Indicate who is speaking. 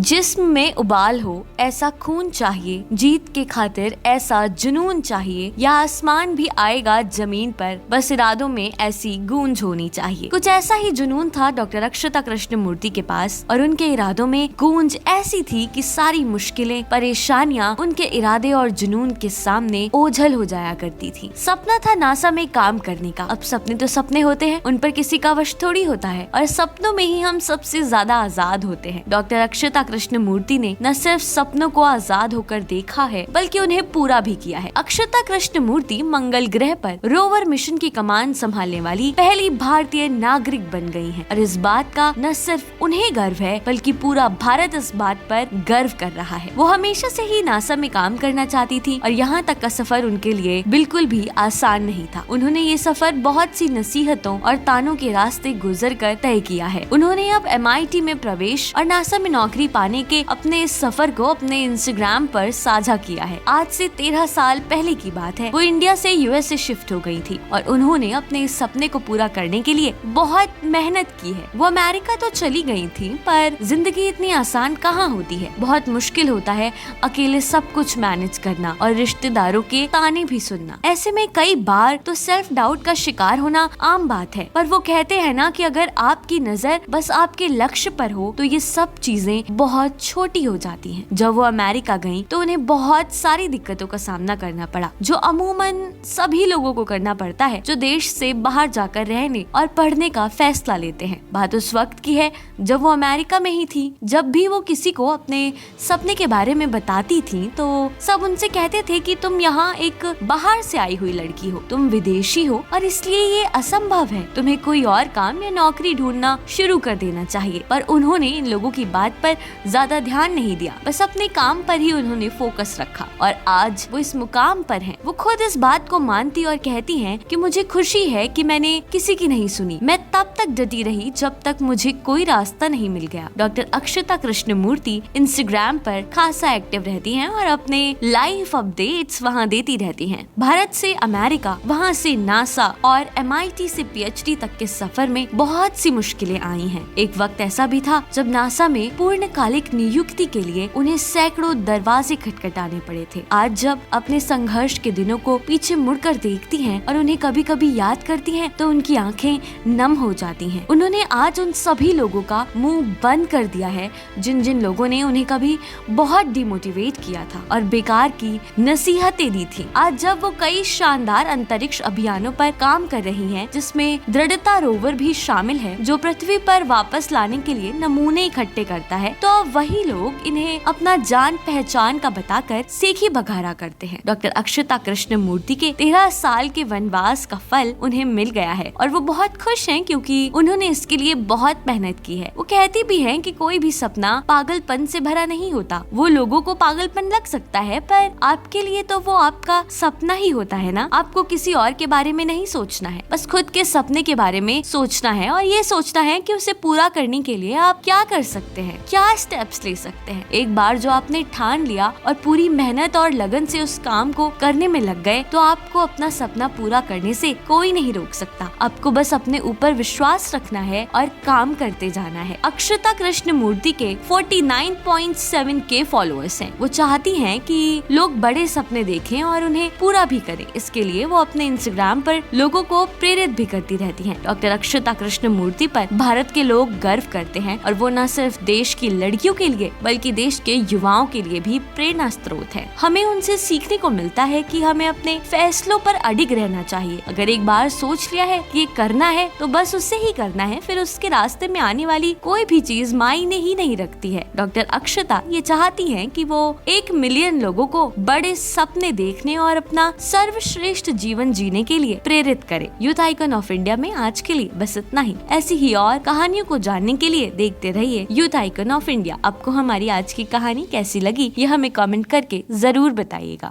Speaker 1: जिस्म में उबाल हो ऐसा खून चाहिए, जीत के खातिर ऐसा जुनून चाहिए, या आसमान भी आएगा जमीन पर, बस इरादों में ऐसी गूंज होनी चाहिए। कुछ ऐसा ही जुनून था डॉक्टर अक्षता कृष्णमूर्ति के पास, और उनके इरादों में गूंज ऐसी थी कि सारी मुश्किलें, परेशानियां उनके इरादे और जुनून के सामने ओझल हो जाया करती थी। सपना था नासा में काम करने का। अब सपने तो सपने होते हैं, उन पर किसी का वश थोड़ी होता है, और सपनों में ही हम सबसे ज्यादा आजाद होते हैं। डॉक्टर अक्षता कृष्णमूर्ति ने न सिर्फ सपनों को आजाद होकर देखा है, बल्कि उन्हें पूरा भी किया है। अक्षता कृष्णमूर्ति मंगल ग्रह पर रोवर मिशन की कमान संभालने वाली पहली भारतीय नागरिक बन गई हैं, और इस बात का न सिर्फ उन्हें गर्व है, बल्कि पूरा भारत इस बात पर गर्व कर रहा है। वो हमेशा से ही नासा में काम करना चाहती थी, और यहाँ तक का सफर उनके लिए बिल्कुल भी आसान नहीं था। उन्होंने ये सफर बहुत सी नसीहतों और तानों के रास्ते गुजर कर तय किया है। उन्होंने अब MIT में प्रवेश और नासा में नौकरी पाने के अपने इस सफर को अपने इंस्टाग्राम पर साझा किया है। आज से 13 साल पहले की बात है। वो इंडिया से USA शिफ्ट हो गई थी, और उन्होंने अपने इस सपने को पूरा करने के लिए बहुत मेहनत की है। वो अमेरिका तो चली गई थी, पर जिंदगी इतनी आसान कहाँ होती है। बहुत मुश्किल होता है अकेले सब कुछ मैनेज करना और रिश्तेदारों के ताने भी सुनना। ऐसे में कई बार तो सेल्फ डाउट का शिकार होना आम बात है, पर वो कहते हैं ना कि अगर आपकी नजर बस आपके लक्ष्य पर हो तो ये सब चीजें बहुत छोटी हो जाती हैं। जब वो अमेरिका गईं, तो उन्हें बहुत सारी दिक्कतों का सामना करना पड़ा, जो अमूमन सभी लोगों को करना पड़ता है जो देश से बाहर जाकर रहने और पढ़ने का फैसला लेते हैं। बात उस वक्त की है जब वो अमेरिका में ही थी। जब भी वो किसी को अपने सपने के बारे में बताती थी, तो सब उनसे कहते थे कि तुम यहाँ एक बाहर से आई हुई लड़की हो, तुम विदेशी हो, और इसलिए ये असंभव है। तुम्हें कोई और काम या नौकरी ढूंढना शुरू कर देना चाहिए। पर उन्होंने इन लोगों की बात पर ज्यादा ध्यान नहीं दिया, बस अपने काम पर ही उन्होंने फोकस रखा, और आज वो इस मुकाम पर हैं। वो खुद इस बात को मानती और कहती हैं कि मुझे खुशी है कि मैंने किसी की नहीं सुनी। मैं तब तक डटी रही जब तक मुझे कोई रास्ता नहीं मिल गया। डॉक्टर अक्षता कृष्णमूर्ति इंस्टाग्राम पर खासा एक्टिव रहती हैं और अपने लाइफ अपडेट्स वहाँ देती रहती हैं। भारत से अमेरिका, वहाँ से नासा और MIT से PhD तक के सफर में बहुत सी मुश्किलें आई हैं। एक वक्त ऐसा भी था जब नासा में पूर्णकालिक नियुक्ति के लिए उन्हें सैकड़ों दरवाजे खटखटाने पड़े थे। आज जब अपने संघर्ष के दिनों को पीछे मुड़कर देखती हैं और उन्हें कभी कभी याद करती हैं, तो उनकी आंखें नम हो जाती हैं। उन्होंने आज उन सभी लोगों का मुंह बंद कर दिया है जिन जिन लोगों ने उन्हें कभी बहुत डिमोटिवेट किया था और बेकार की नसीहतें दी थी। आज जब वो कई शानदार अंतरिक्ष अभियानों पर काम कर रही हैं, जिसमें दृढ़ता रोवर भी शामिल है, जो पृथ्वी पर वापस लाने के लिए नमूने इकट्ठे करता है, तो अब वही लोग इन्हें अपना जान पहचान का बताकर सेखी बघारा करते हैं। डॉक्टर अक्षता कृष्णमूर्ति के 13 साल के वनवास का फल उन्हें मिल गया है, और वो बहुत खुश हैं क्योंकि उन्होंने इसके लिए बहुत मेहनत की है। वो कहती भी हैं कि कोई भी सपना पागलपन से भरा नहीं होता। वो लोगों को पागलपन लग सकता है, पर आपके लिए तो वो आपका सपना ही होता है ना। आपको किसी और के बारे में नहीं सोचना है, बस खुद के सपने के बारे में सोचना है, और ये सोचना है कि उसे पूरा करने के लिए आप क्या कर सकते हैं, क्या स्टेप्स ले सकते हैं। एक बार जो आपने ठान लिया और पूरी मेहनत और लगन से उस काम को करने में लग गए, तो आपको अपना सपना पूरा करने से कोई नहीं रोक सकता। आपको बस अपने ऊपर विश्वास रखना है और काम करते जाना है। अक्षता कृष्णमूर्ति के 49.7K फॉलोअर्स हैं। वो चाहती हैं कि लोग बड़े सपने देखें और उन्हें पूरा भी करें। इसके लिए वो अपने इंस्टाग्राम पर लोगों को प्रेरित भी करती रहती हैं। डॉक्टर अक्षता कृष्णमूर्ति पर भारत के लोग गर्व करते हैं, और वो न सिर्फ देश की लड़कियों के लिए बल्कि देश के युवाओं के लिए भी प्रेरणा स्रोत है। हमें उनसे सीखने को मिलता है कि हमें अपने फैसलों पर अडिग रहना चाहिए। अगर एक बार सोच लिया है कि ये करना है, तो बस उससे ही करना है, फिर उसके रास्ते में आने वाली कोई भी चीज मायने ही नहीं रखती है। डॉक्टर अक्षता ये चाहती हैं कि वो 1 मिलियन लोगों को बड़े सपने देखने और अपना सर्वश्रेष्ठ जीवन जीने के लिए प्रेरित करे। यूथ आइकन ऑफ इंडिया में आज के लिए बस इतना ही। ऐसी ही और कहानियों को जानने के लिए देखते रहिए यूथ आइकन ऑफ इंडिया। आपको हमारी आज की कहानी कैसी लगी, ये हमें कमेंट करके जरूर बताइएगा।